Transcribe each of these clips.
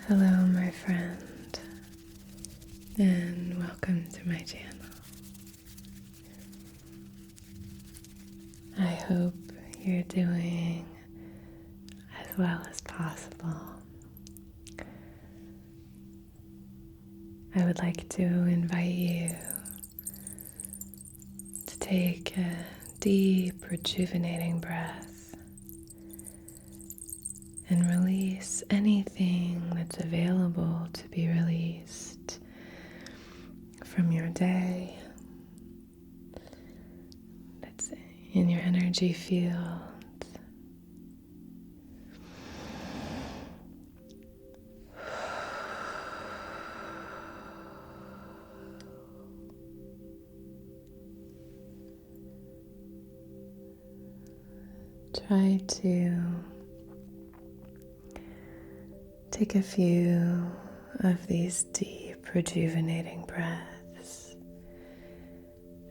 Hello, my friend, and welcome to my channel. I hope you're doing as well as possible. I would like to invite you to take a deep, rejuvenating breath and release anything that's available to be released from your day that's in your energy field. Try to take a few of these deep, rejuvenating breaths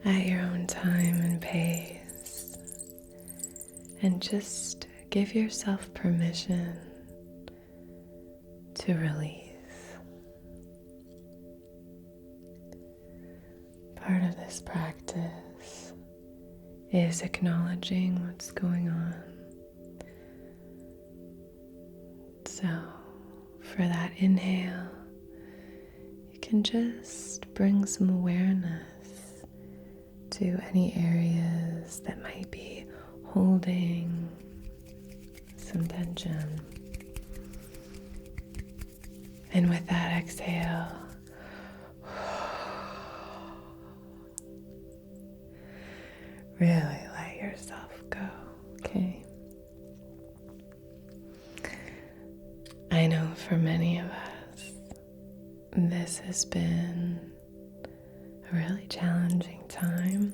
at your own time and pace, and just give yourself permission to release. Part of this practice is acknowledging what's going on. So, for that inhale, you can just bring some awareness to any areas that might be holding some tension. And with that exhale, really let yourself go, okay? I know for many of us, this has been a really challenging time.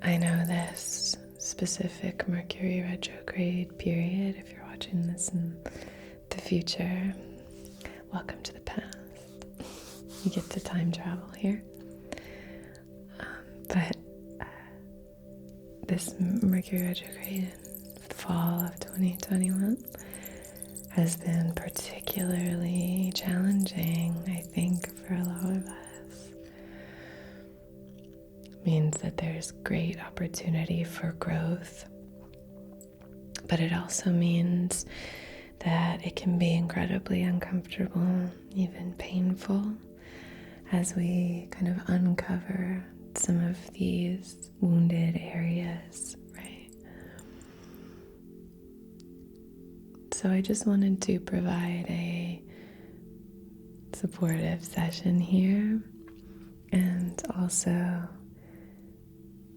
I know this specific Mercury Retrograde period, if you're watching this in the future, welcome to the past. You get to time travel here. But this Mercury Retrograde fall of 2021 has been particularly challenging, I think, for a lot of us. It means that there's great opportunity for growth, but it also means that it can be incredibly uncomfortable, even painful, as we kind of uncover some of these wounded areas, right? So I just wanted to provide a supportive session here, and also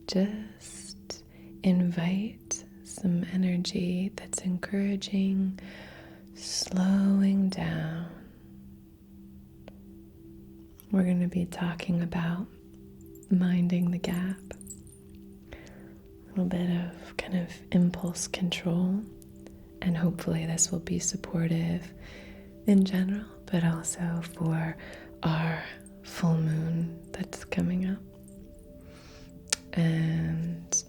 just invite some energy that's encouraging slowing down. We're going to be talking about minding the gap, a little bit of kind of impulse control, and hopefully this will be supportive in general, but also for our full moon that's coming up. And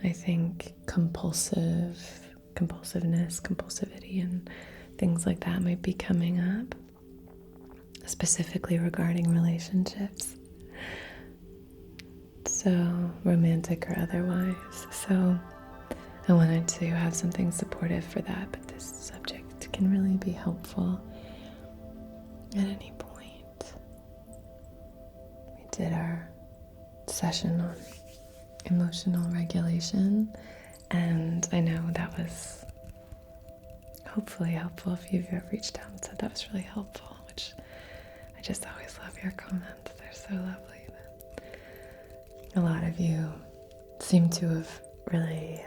I think compulsiveness, compulsivity, and things like that might be coming up, specifically regarding relationships. So romantic or otherwise. So I wanted to have something supportive for that, but this subject can really be helpful at any point. We did our session on emotional regulation, and I know that was hopefully helpful if you've ever reached out and said that was really helpful, which I just always love your comments. They're so lovely. A lot of you seem to have really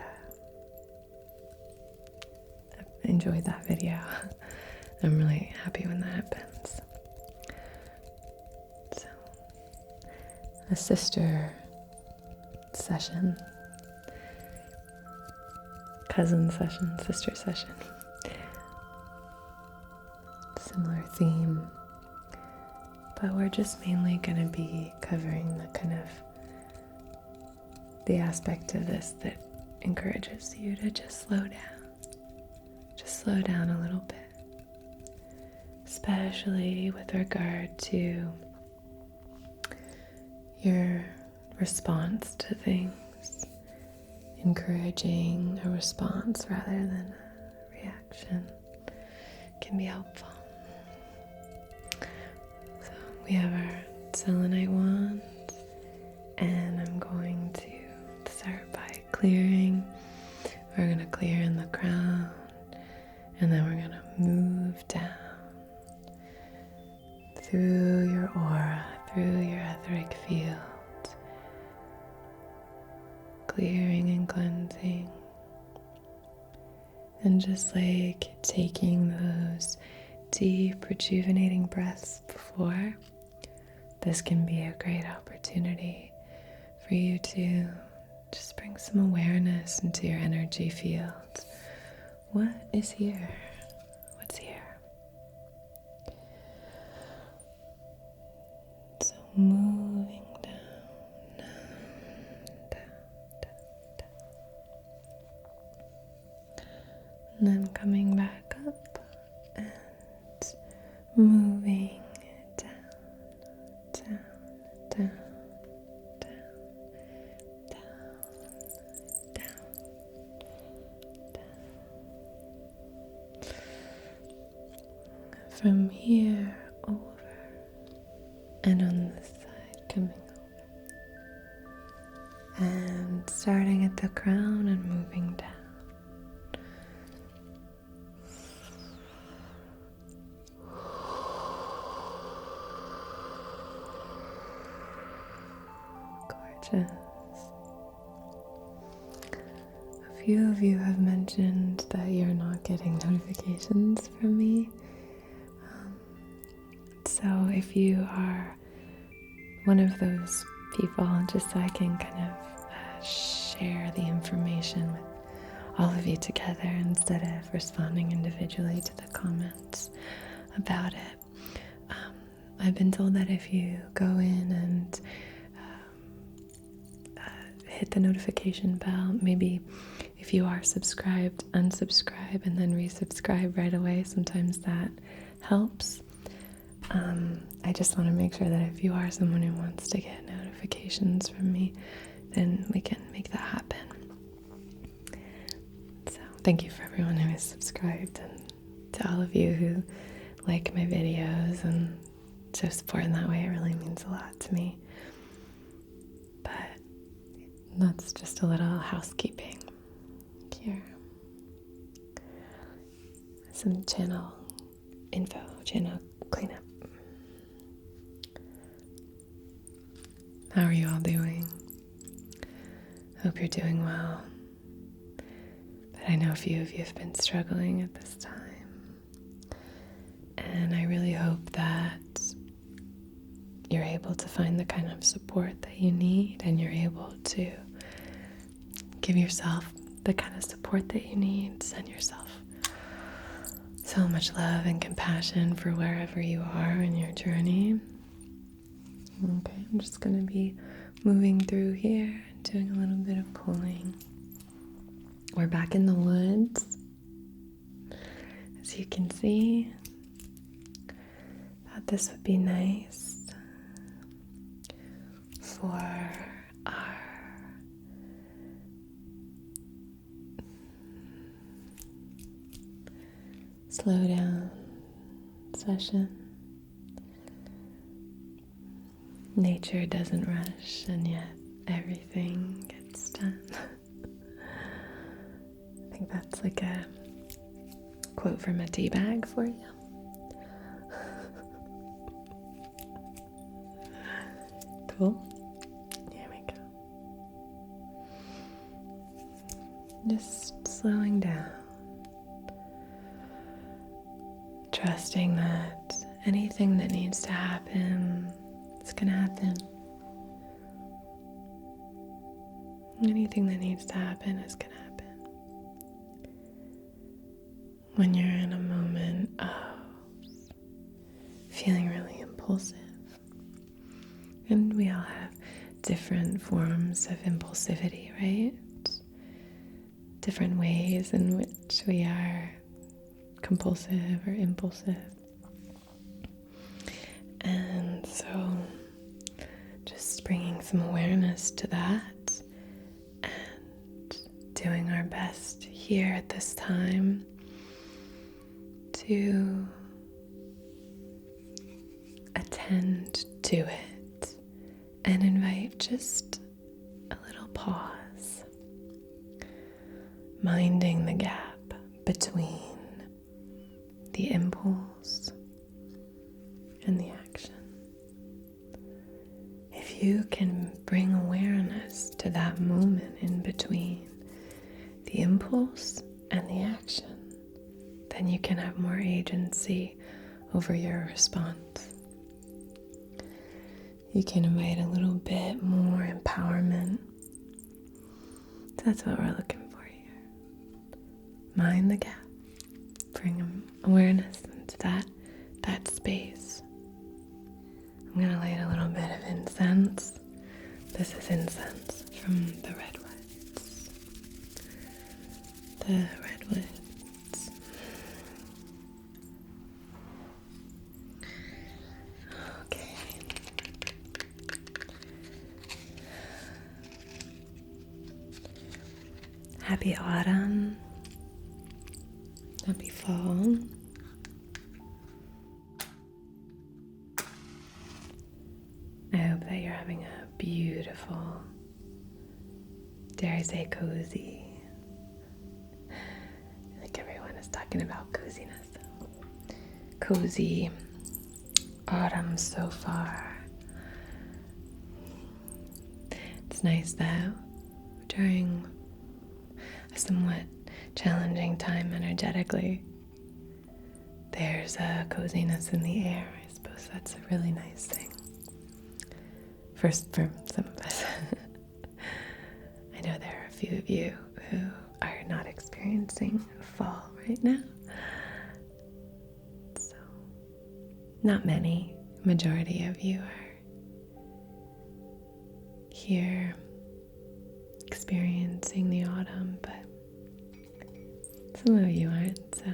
enjoyed that video. I'm really happy when that happens. So, a sister session, cousin session, sister session, similar theme, but we're just mainly going to be covering the kind of the aspect of this that encourages you to just slow down a little bit. especially with regard to your response to things, encouraging a response rather than a reaction can be helpful. So we have our selenite wand, and I'm going to start by clearing. We're going to clear in the crown, and then we're going to move down through your aura, through your etheric field, clearing and cleansing. And just like taking those deep, rejuvenating breaths before, this can be a great opportunity for you to just bring some awareness into your energy field. What is here? What's here? So moving down, down, down. And then coming back up and moving down, down, down, down, down, down. From here over and on this side coming over. And starting at the crown and moving down. Gorgeous. A few of you have mentioned that you're not getting notifications from me. So if you are one of those people, just so I can kind of share the information with all of you together instead of responding individually to the comments about it. I've been told that if you go in and hit the notification bell, maybe if you are subscribed, unsubscribe and then resubscribe right away. Sometimes that helps. I just want to make sure that if you are someone who wants to get notifications from me, then we can make that happen. So thank you for everyone who is subscribed, and to all of you who like my videos and show support in that way. It really means a lot to me. But that's just a little housekeeping here. Some channel info, channel cleanup. How are you all doing? Hope you're doing well. But I know a few of you have been struggling at this time. And I really hope that you're able to find the kind of support that you need, and you're able to give yourself the kind of support that you need. Send yourself so much love and compassion for wherever you are in your journey. Okay, I'm just going to be moving through here and doing a little bit of pulling. We're back in the woods. As you can see, thought this would be nice for our slow down session. Nature doesn't rush, and yet everything gets done. I think that's like a quote from a tea bag for you. Cool. Here we go. Just slowing down. Trusting that anything that needs to happen, it's going to happen. Anything that needs to happen is going to happen. When you're in a moment of feeling really impulsive, and we all have different forms of impulsivity, right? Different ways in which we are compulsive or impulsive. some awareness to that and doing our best here at this time to attend to it and invite just a little pause, minding the gap between the impulse and the action. If you can bring awareness to that moment in between the impulse and the action, then you can have more agency over your response. You can invite a little bit more empowerment. That's what we're looking for here. Mind the gap. Bring awareness into that space. I'm going to light a little bit of incense. This is incense from the redwoods. The redwoods. Okay. Happy autumn. Happy fall. I hope that you're having a beautiful, dare I say cozy. I think everyone is talking about coziness. Cozy autumn so far. It's nice that during a somewhat challenging time energetically, there's a coziness in the air. I suppose that's a really nice thing. First, for some of us. I know there are a few of you who are not experiencing fall right now. So, not many. Majority of you are here experiencing the autumn, but some of you aren't, so.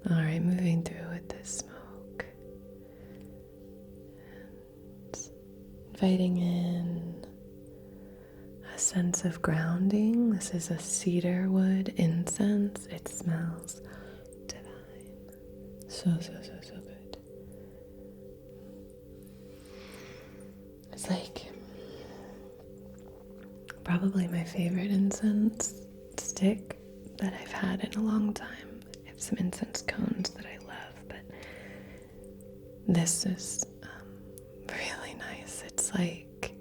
Alright, moving through with this smoke. And inviting in a sense of grounding. This is a cedar wood incense. It smells divine. So good. It's like probably my favorite incense stick that I've had in a long time. I have some incense cones that I love, but this is really nice. It's like,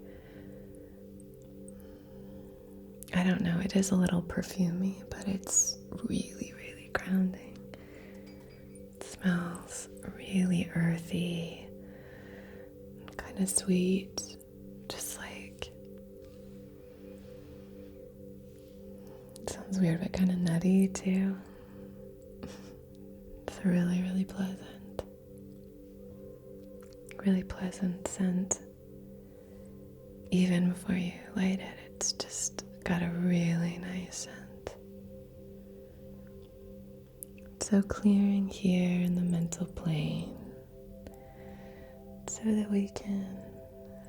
I don't know, it is a little perfumey, but it's really, really grounding. It smells really earthy, kind of sweet, just like, it sounds weird, but kind of nutty too. It's a really, really pleasant scent. Even before you light it, it's just got a really nice scent. So clearing here in the mental plane so that we can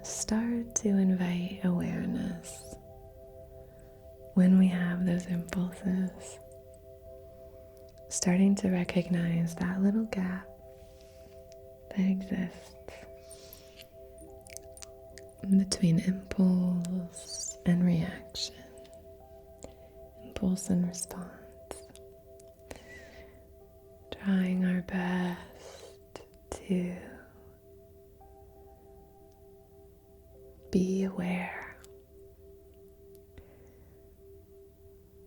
start to invite awareness when we have those impulses. Starting to recognize that little gap that exists between impulse and reaction, impulse and response. Trying our best to be aware.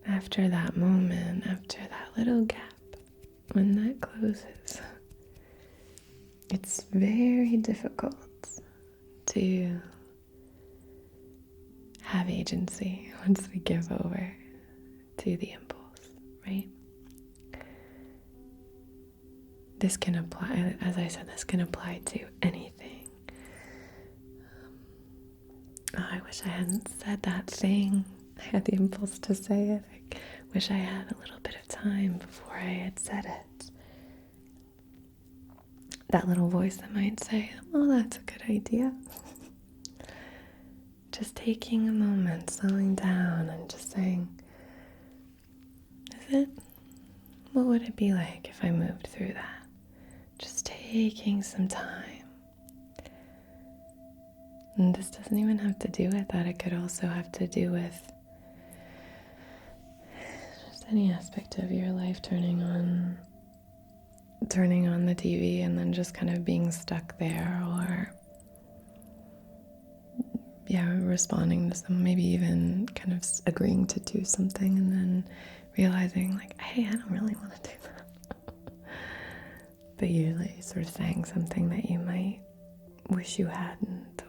After that moment, after that little gap, when that closes, it's very difficult to have agency once we give over to the impulse, right? This can apply, as I said, this can apply to anything. I wish I hadn't said that thing. I had the impulse to say it. I wish I had a little bit of time before I had said it. That little voice that might say, oh, that's a good idea. just taking a moment, slowing down and just saying, what would it be like if I moved through that? Just taking some time. And this doesn't even have to do with that. It could also have to do with just any aspect of your life, turning on the TV and then just kind of being stuck there, or responding to some, maybe even kind of agreeing to do something and then realizing like, hey, I don't really want to do that. But usually sort of saying something that you might wish you hadn't,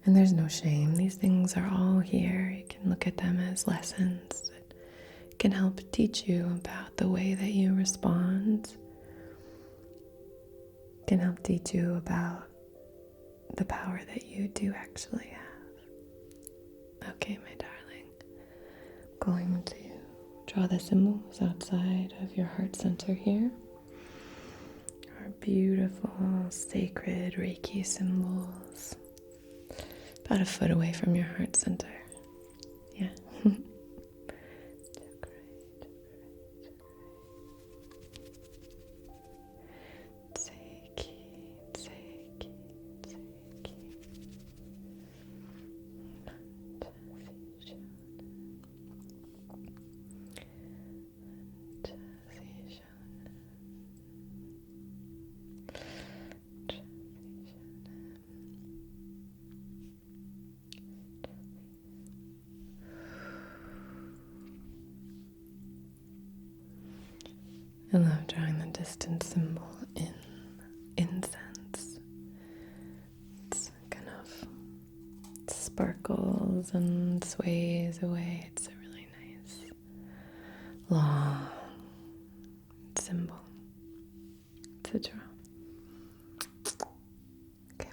and there's no shame. These things are all here. You can look at them as lessons that can help teach you about the way that you respond, can help teach you about the power that you do actually have. Okay, my darling, I'm going to draw the symbols outside of your heart center here. Our beautiful, sacred Reiki symbols. About a foot away from your heart center. Yeah. I love drawing the distance symbol in Incense. It's kind of sparkles and sways away. It's a really nice, long symbol to draw. Okay.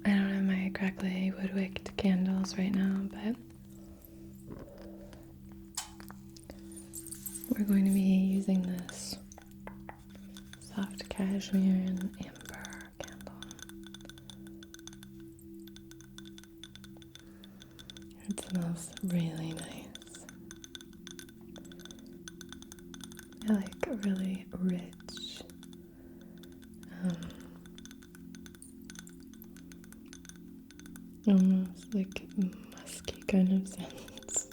I don't have my crackly wood-wicked candles right now, but we're going to be using this soft cashmere and amber candle. It smells really nice. I like a really rich, almost like musky kind of scents.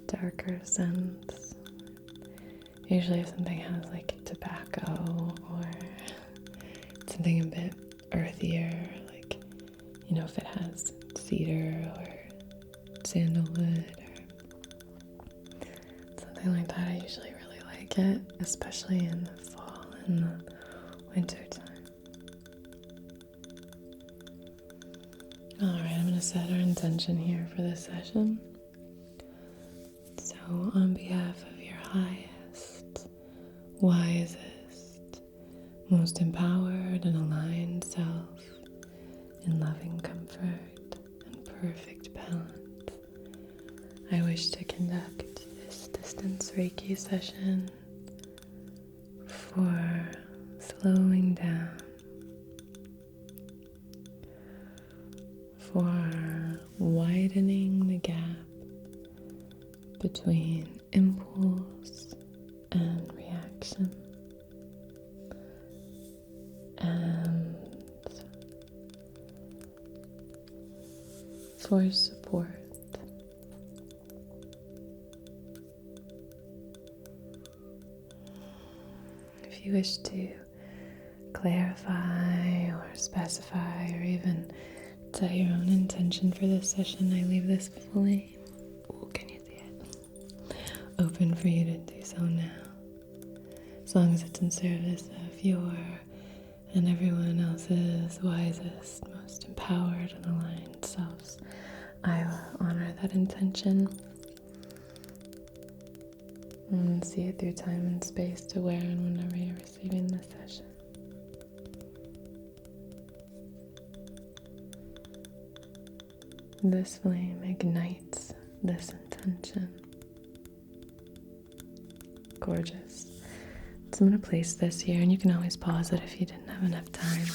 Darker scents. Usually if something has like tobacco or something a bit earthier, like, if it has cedar or sandalwood or something like that, I usually really like it, especially in the fall and the winter time. Alright, I'm going to set our intention here for this session. So, on behalf of your highest, wisest, most empowered and aligned self, in loving comfort and perfect balance, I wish to conduct this distance Reiki session for slowing down, for widening the gap between impulse and reaction, and for support. If you wish to clarify or specify or even set your own intention for this session, I leave this fully, can you see it? Open for you to do so now. As long as it's in service of your and everyone else's wisest, most empowered and aligned selves, I will honor that intention. And see it through time and space to where and whenever you're receiving the session. This flame ignites this intention. Gorgeous. So I'm going to place this here, and you can always pause it if you didn't have enough time.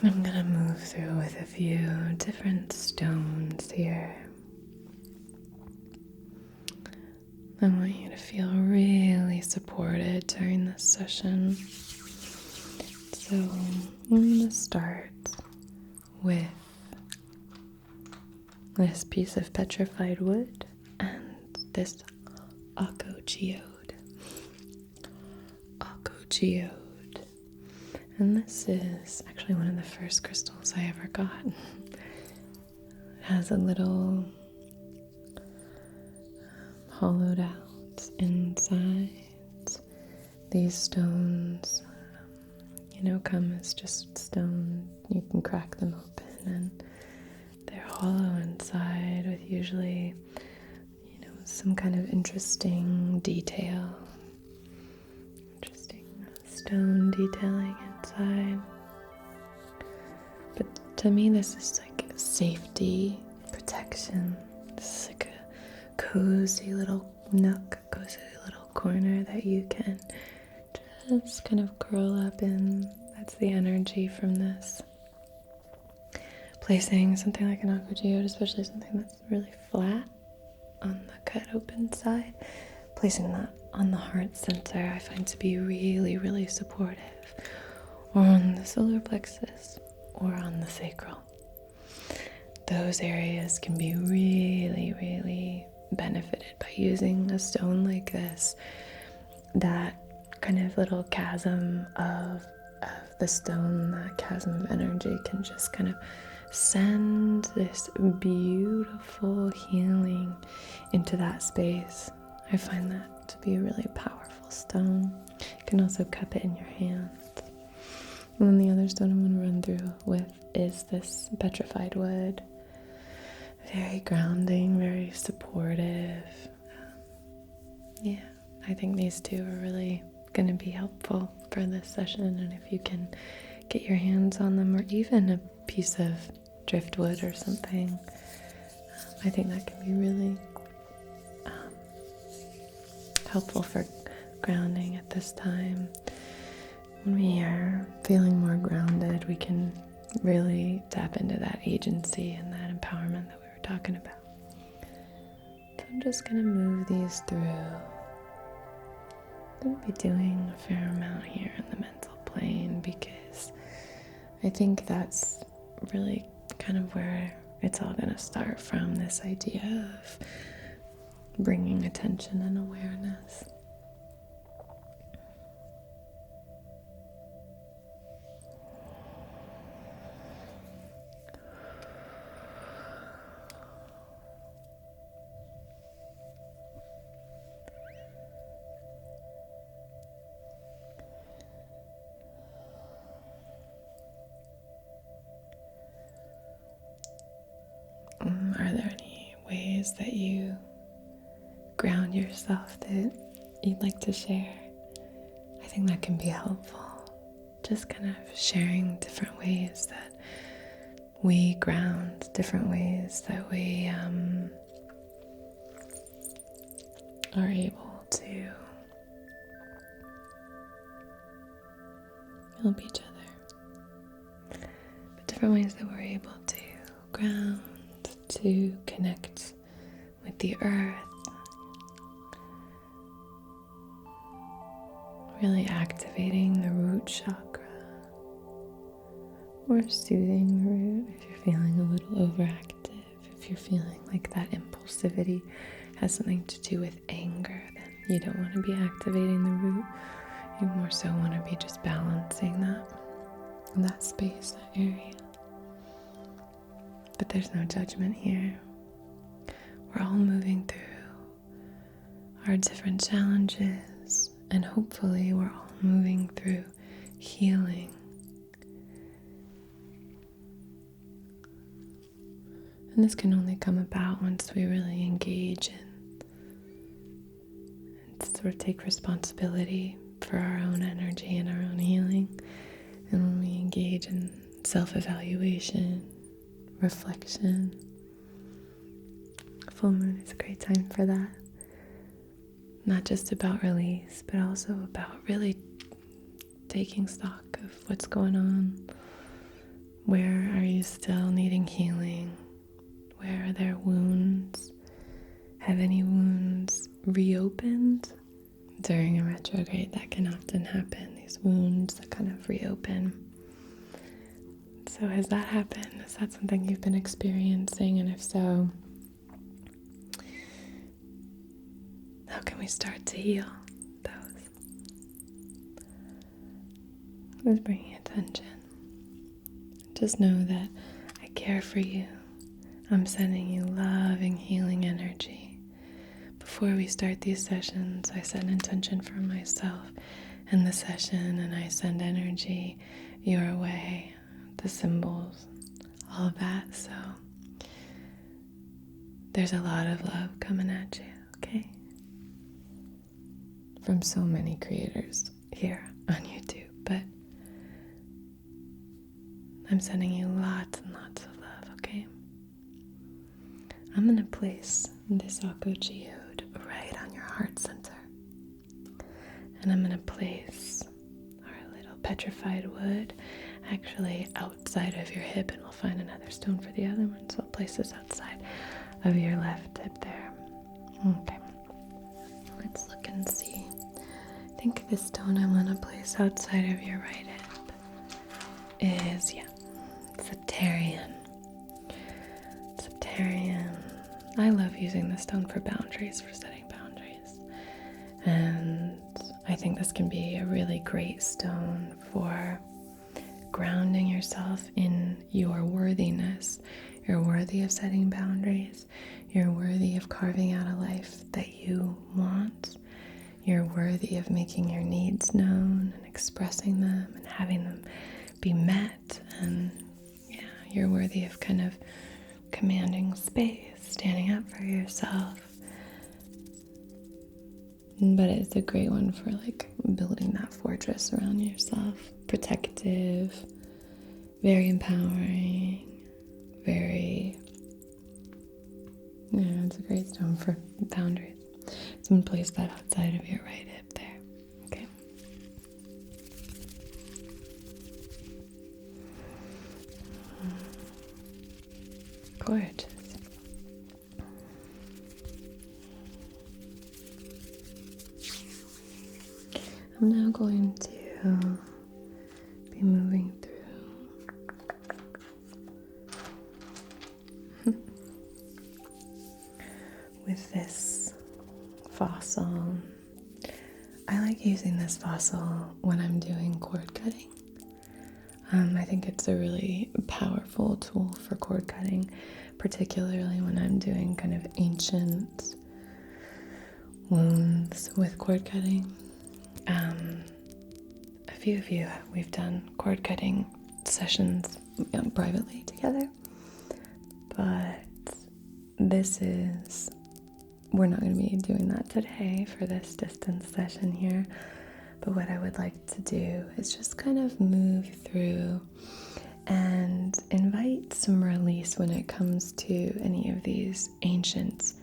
I'm going to move through with a few different stones here. I want you to feel really supported during this session. So I'm going to start with this piece of petrified wood and this xoxo. And this is actually one of the first crystals I ever got. It has a little hollowed out inside. These stones, come as just stone. You can crack them open and they're hollow inside with usually, some kind of interesting detail. Interesting stone detailing inside. But to me, this is like safety, protection. This is like a cozy little nook, cozy little corner that you can just kind of curl up in. That's the energy from this. Placing something like an xoxo, especially something that's really flat on the cut open side, placing that on the heart center I find to be really, really supportive, or on the solar plexus, or on the sacral. Those areas can be really, really benefited by using a stone like this. That kind of little chasm of the stone, that chasm of energy can just kind of send this beautiful healing into that space. I find that to be a really powerful stone. You can also cup it in your hands. And then the other stone I'm going to run through with is this petrified wood. Very grounding, very supportive. I think these two are really going to be helpful for this session. And if you can get your hands on them, or even a piece of driftwood or something, I think that can be really helpful for grounding at this time. When we are feeling more grounded, we can really tap into that agency and that empowerment that we were talking about. So I'm just going to move these through. I'm going to be doing a fair amount here in the mental plane, because I think that's really kind of where it's all going to start from, this idea of bringing attention and awareness. Are there any ways that you ground yourself that you'd like to share? I think that can be helpful. Just kind of sharing different ways that we ground, different ways that we are able to help each other. But different ways that we're able to ground, to connect with the earth, really activating the root chakra, or soothing the root if you're feeling a little overactive, if you're feeling like that impulsivity has something to do with anger, then you don't want to be activating the root. You more so want to be just balancing that space, that area. But there's no judgment here. We're all moving through our different challenges, and hopefully we're all moving through healing. And this can only come about once we really engage in sort of take responsibility for our own energy and our own healing. And when we engage in self-evaluation, reflection, full moon is a great time for that. Not just about release, but also about really taking stock of what's going on. Where are you still needing healing? Where are there wounds? Have any wounds reopened? During a retrograde, that can often happen. These wounds that kind of reopen. So has that happened? Is that something you've been experiencing? And if so, how can we start to heal those? Just bringing attention. Just know that I care for you. I'm sending you loving, healing energy. Before we start these sessions, I set an intention for myself in the session, and I send energy your way, the symbols, all of that. So there's a lot of love coming at you, okay? From so many creators here on YouTube, but I'm sending you lots and lots of love, okay? I'm going to place this xoxo right on your heart center. And I'm going to place our little petrified wood actually outside of your hip, and we'll find another stone for the other one. So I'll place this outside of your left hip there. Okay. Let's look and see. I think the stone I want to place outside of your right hip is, Septarian. I love using this stone for boundaries, for setting boundaries. And I think this can be a really great stone for grounding yourself in your worthiness. You're worthy of setting boundaries. You're worthy of carving out a life that you want. You're worthy of making your needs known and expressing them and having them be met. And you're worthy of kind of commanding space, standing up for yourself. But it's a great one for like building that fortress around yourself. Protective, very empowering, it's a great stone for boundaries. So I'm going to place that outside of your right hip there. Okay. Gorgeous. I'm now going to be moving through with this fossil. I like using this fossil when I'm doing cord cutting. I think it's a really powerful tool for cord cutting, particularly when I'm doing kind of ancient wounds with cord cutting. A few of you, we've done cord cutting sessions privately together, but we're not going to be doing that today for this distance session here. But what I would like to do is just kind of move through and invite some release when it comes to any of these ancient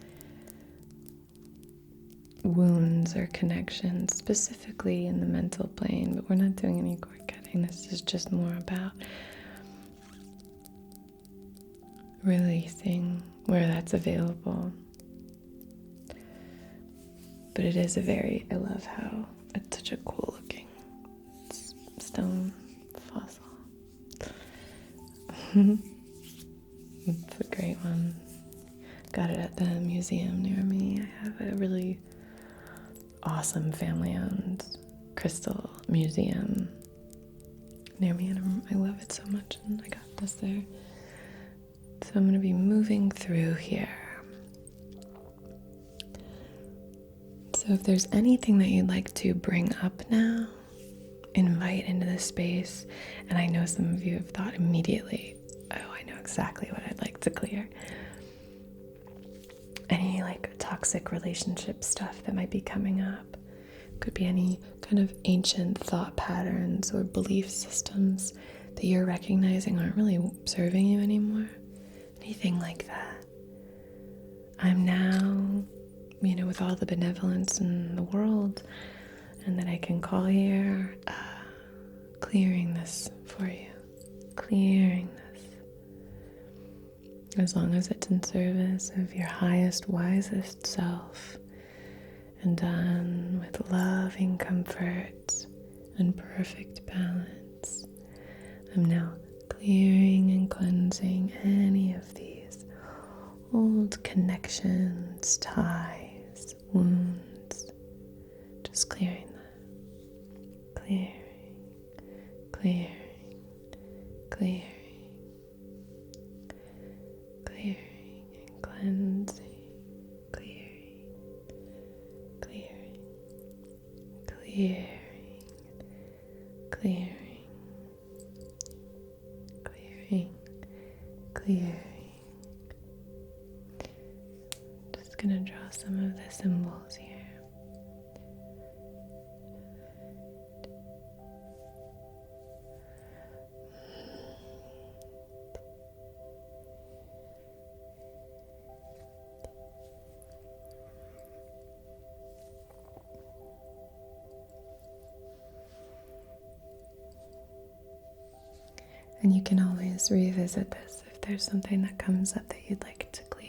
wounds or connections, specifically in the mental plane. But we're not doing any cord cutting. This is just more about releasing where that's available. But it is I love how it's such a cool looking stone fossil. It's a great one. Got it at the museum near me. I have a really awesome family-owned crystal museum near me, and I love it so much, and I got this there. So I'm going to be moving through here. So if there's anything that you'd like to bring up now, invite into this space. And I know some of you have thought immediately, oh, I know exactly what I'd like to clear. Any like toxic relationship stuff that might be coming up. Could be any kind of ancient thought patterns or belief systems that you're recognizing aren't really serving you anymore. Anything like that. I'm now, with all the benevolence in the world and that I can call here, clearing this for you. Clearing this. As long as it's in service of your highest, wisest self and done with loving comfort and perfect balance. I'm now clearing and cleansing any of these old connections, ties, wounds. Just clearing them. Clearing, clearing, clearing, clearing and cleansing, clearing, clearing, clearing, clearing. Clearing. Just gonna draw some of the symbols here. And you can always revisit this if there's something that comes up that you'd like to clear.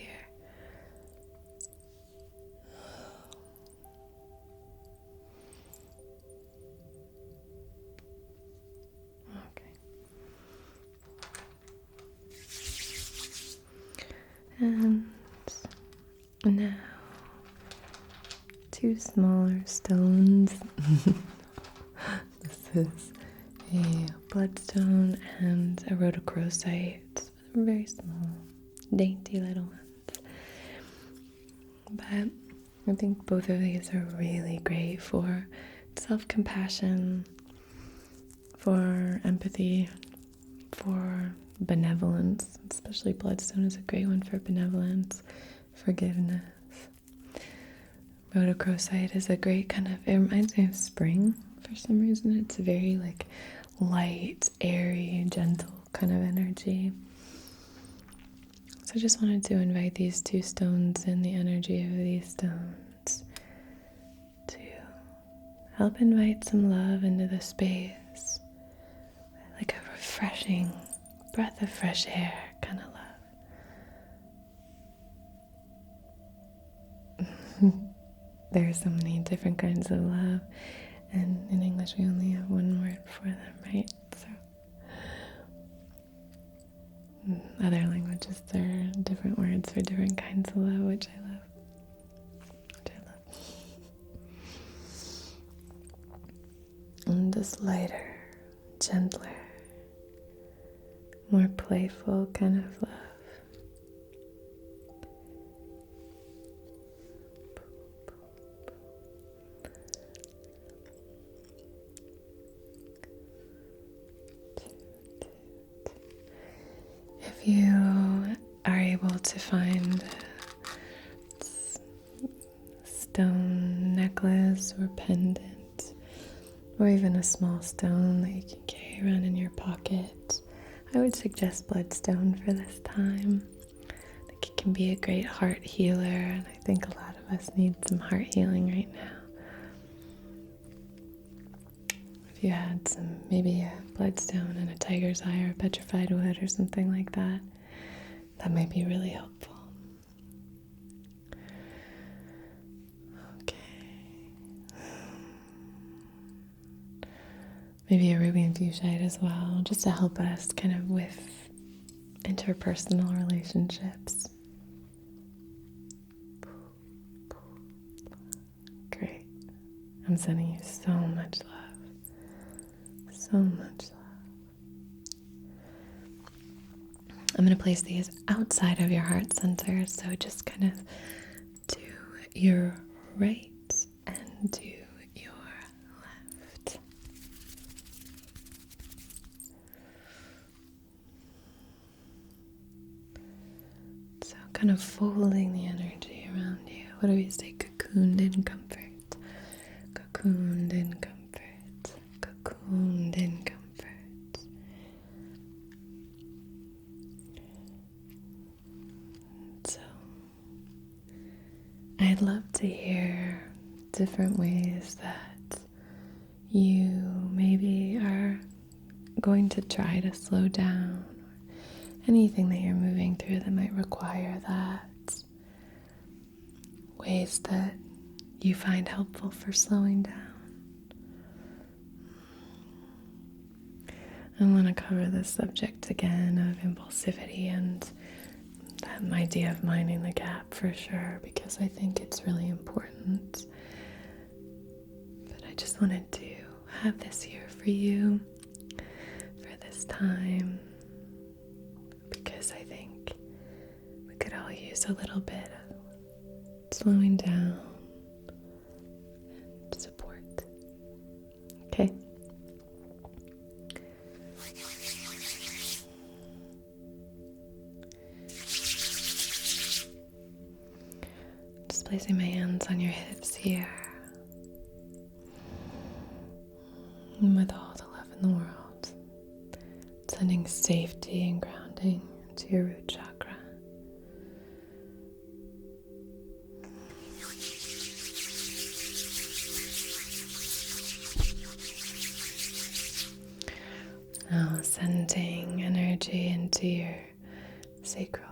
Okay. And now, 2 smaller stones. This is a bloodstone and a rhodochrosite. They're very small, dainty little ones. But I think both of these are really great for self-compassion, for empathy, for benevolence. Especially bloodstone is a great one for benevolence, forgiveness. Rhodochrosite is a great kind of, it reminds me of spring for some reason. It's very light, airy, gentle kind of energy. So I just wanted to invite these 2 stones and the energy of these stones to help invite some love into the space. Like a refreshing breath of fresh air kind of love. There are so many different kinds of love. And in English, we only have one word for them, right? So, other languages, there are different words for different kinds of love, which I love. And this lighter, gentler, more playful kind of love. If you are able to find a stone necklace or pendant, or even a small stone that you can carry around in your pocket, I would suggest bloodstone for this time. I think it can be a great heart healer, and I think a lot of us need some heart healing right now. If you had maybe a bloodstone and a tiger's eye or a petrified wood or something like that, that might be really helpful. Okay. Maybe a ruby and fuchsite as well, just to help us kind of with interpersonal relationships. Great. I'm sending you so much love. So much love. I'm going to place these outside of your heart center, so just kind of to your right and to your left. So kind of folding the energy around you. What do we say? Cocooned in comfort. Cocooned cocooned in comfort, cocooned in comfort. So, I'd love to hear different ways that you maybe are going to try to slow down, or anything that you're moving through that might require that. Ways that you find helpful for slowing down. I want to cover this subject again of impulsivity and that idea of minding the gap for sure, because I think it's really important. But I just wanted to have this here for you for this time, because I think we could all use a little bit of slowing down and support. Okay. Just placing my hands on your hips here. And with all the love in the world, sending safety and grounding into your root chakra. Now sending energy into your sacral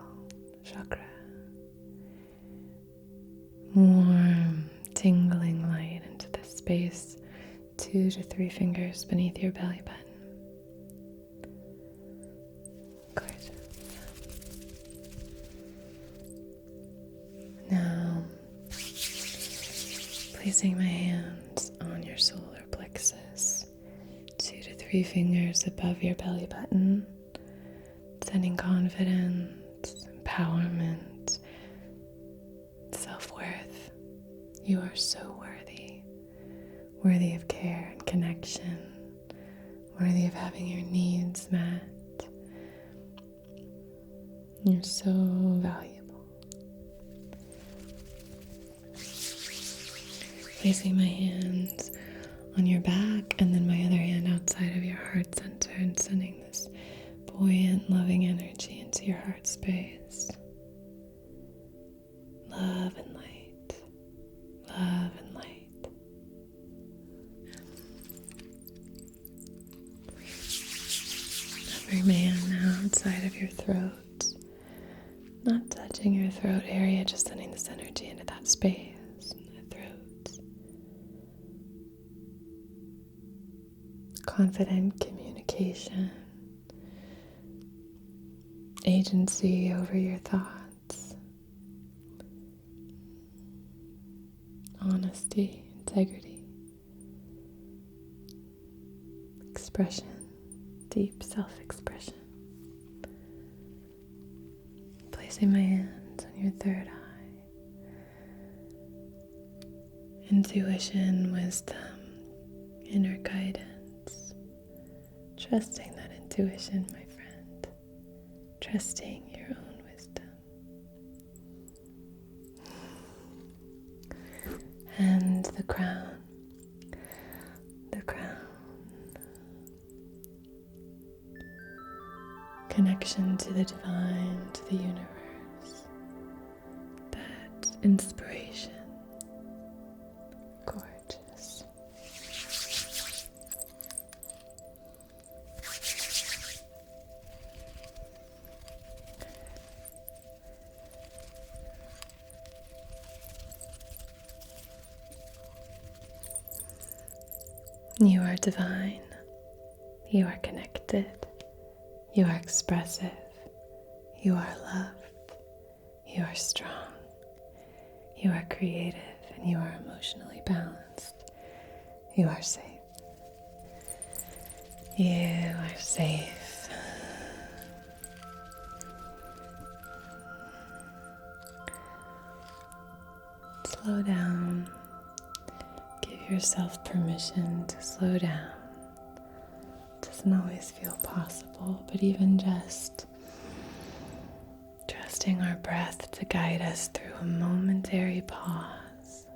chakra. Warm, tingling light into this space, 2 to 3 fingers beneath your belly button. Good. Now, placing my hands on your solar plexus, 2 to 3 fingers above your belly button, sending confidence, empowerment, self-worth. You are so worthy, worthy of care and connection, worthy of having your needs met. You're so valuable. Placing my hands on your back and then my other hand outside of your heart center and sending this buoyant, loving energy into your heart space. Love and light. Love and light. Bring my hand now outside of your throat. Not touching your throat area, just sending this energy into that space. Confident communication, agency over your thoughts, honesty, integrity, expression, deep self-expression. Placing my hands on your third eye. Intuition, wisdom, inner guidance. Trusting that intuition, my friend. Trusting your own wisdom. And the crown. The crown. Connection to the divine, to the universe. That inspiration. Gorgeous. You are divine, you are connected, you are expressive, you are loved, you are strong, you are creative, and you are emotionally balanced. You are safe. You are safe. Slow down. Give yourself permission to slow down. It doesn't always feel possible, but even just trusting our breath to guide us through a momentary pause.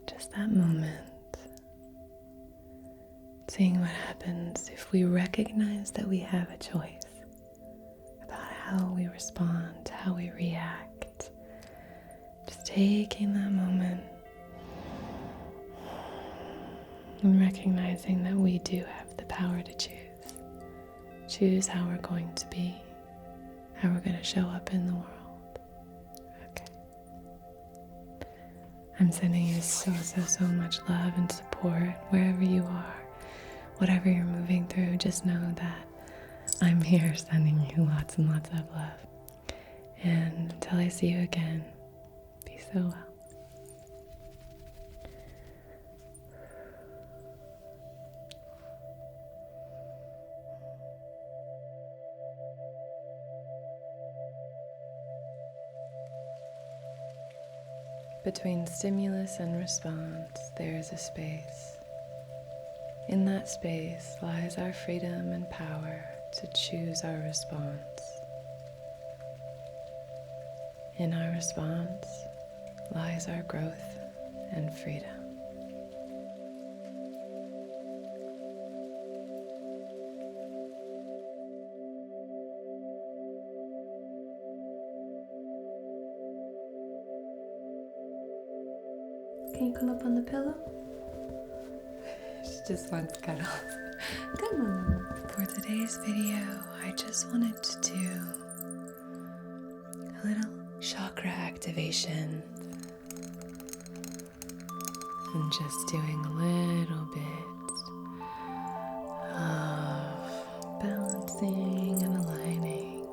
Just that moment Seeing what happens if we recognize that we have a choice about how we respond, how we react. Just taking that moment and recognizing that we do have the power to choose. Choose how we're going to be, how we're going to show up in the world. Okay. I'm sending you so much love and support wherever you are. Whatever you're moving through, just know that I'm here sending you lots and lots of love. And until I see you again, be so well. Between stimulus and response, there is a space. In that space lies our freedom and power to choose our response. In our response lies our growth and freedom. Can you come up on the pillow? She just wants cuddles. Come on. For today's video, I just wanted to do a little chakra activation. And just doing a little bit of balancing and aligning.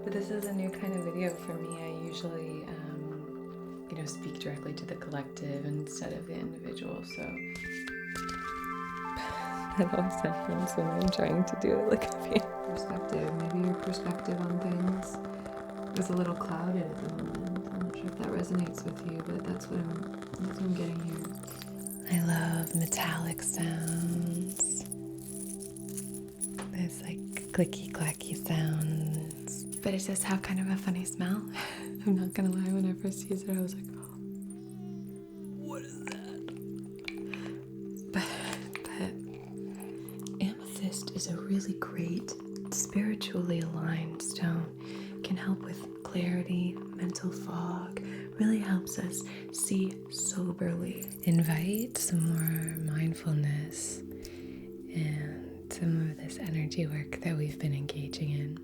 But this is a new kind of video for me. I usually speak directly to the collective instead of the individual, so that always happens when I'm trying to do it like a perspective. Maybe your perspective on things is a little clouded at the moment. I'm not sure if that resonates with you, but that's what I'm getting here. I love metallic sounds. There's like clicky clacky sounds, but it does have kind of a funny smell. I'm not gonna lie, when I first used it I was like, oh, what is that? But amethyst is a really great spiritually aligned stone. It can help with clarity, mental fog, really helps us see soberly. Invite some more mindfulness and some of this energy work that we've been engaging in.